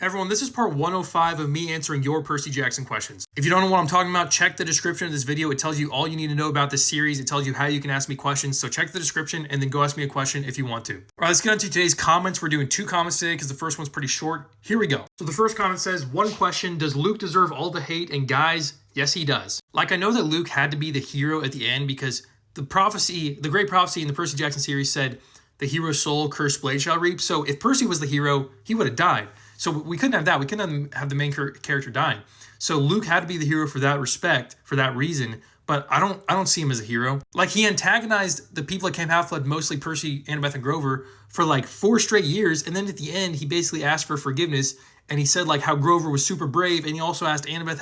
Everyone, this is part 105 of me answering your Percy Jackson questions. If you don't know what I'm talking about, check the description of this video. It tells you all you need to know about this series. It tells you how you can ask me questions. So check the description and then go ask me a question if you want to. All right, let's get on to today's comments. We're doing 2 comments today because the first one's pretty short. Here we go. So the first comment says, one question, does Luke deserve all the hate? And guys, yes, he does. Like, I know that Luke had to be the hero at the end because the prophecy, the great prophecy in the Percy Jackson series said, the hero's soul cursed blade shall reap. So if Percy was the hero, he would have died. So we couldn't have that. We couldn't have the main character dying. So Luke had to be the hero for that respect, for that reason. But I don't see him as a hero. Like, he antagonized the people at Camp Half-Blood, mostly Percy, Annabeth, and Grover, for like 4 straight years. And then at the end, he basically asked for forgiveness. And he said like how Grover was super brave. And he also asked Annabeth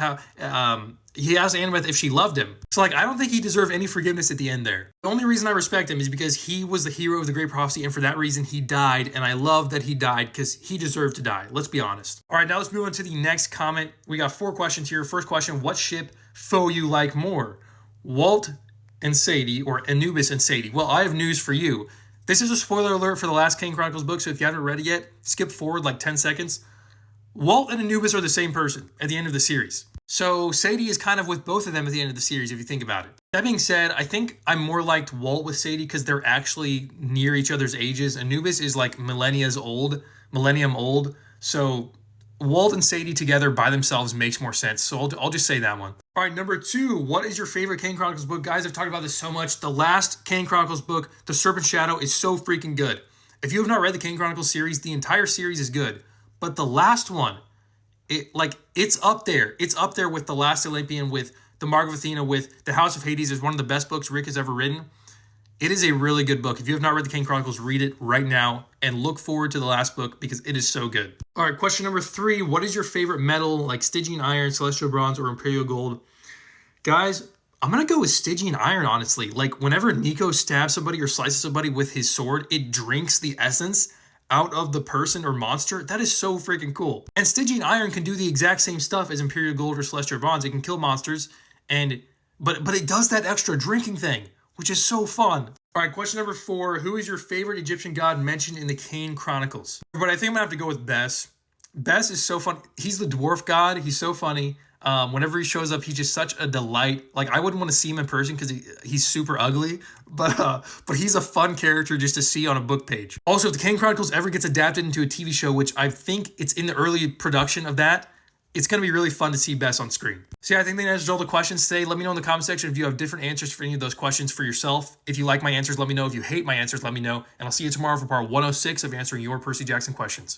if she loved him. So like, I don't think he deserved any forgiveness at the end there. The only reason I respect him is because he was the hero of the Great Prophecy. And for that reason, he died. And I love that he died because he deserved to die. Let's be honest. All right, now let's move on to the next comment. We got 4 questions here. First question, what ship foe you like more? Walt and Sadie, or Anubis and Sadie? Well, I have news for you. This is a spoiler alert for the last Kane Chronicles book. So if you haven't read it yet, skip forward like 10 seconds. Walt and Anubis are the same person at the end of the series. So Sadie is kind of with both of them at the end of the series, if you think about it. That being said, I think I more liked Walt with Sadie because they're actually near each other's ages. Anubis is like millennium old. So Walt and Sadie together by themselves makes more sense. So I'll just say that one. All right, number 2, what is your favorite Kane Chronicles book? Guys, I've talked about this so much. The last Kane Chronicles book, The Serpent's Shadow, is so freaking good. If you have not read the Kane Chronicles series, the entire series is good. But the last one, it's up there. It's up there with The Last Olympian, with The Mark of Athena, with The House of Hades. Is one of the best books Rick has ever written. It is a really good book. If you have not read the Kane Chronicles, read it right now and look forward to the last book because it is so good. All right, question number 3. What is your favorite metal, like Stygian iron, celestial bronze, or imperial gold? Guys, I'm going to go with Stygian iron, honestly. Like, whenever Nico stabs somebody or slices somebody with his sword, it drinks the essence out of the person or monster. That is so freaking cool. And Stygian iron can do the exact same stuff as imperial gold or celestial bronze. It can kill monsters, but it does that extra drinking thing, which is so fun. All right, question number 4. Who is your favorite Egyptian god mentioned in the Kane Chronicles? But I think I'm gonna have to go with Bes. Bes is so fun. He's the dwarf god. He's so funny. Whenever he shows up, he's just such a delight. Like, I wouldn't want to see him in person because he's super ugly, but he's a fun character just to see on a book page. Also, if the Kane Chronicles ever gets adapted into a TV show, which I think it's in the early production of that, it's going to be really fun to see Bes on screen. So yeah, I think that answers all the questions today. Let me know in the comment section if you have different answers for any of those questions for yourself. If you like my answers, let me know. If you hate my answers, let me know. And I'll see you tomorrow for part 106 of answering your Percy Jackson questions.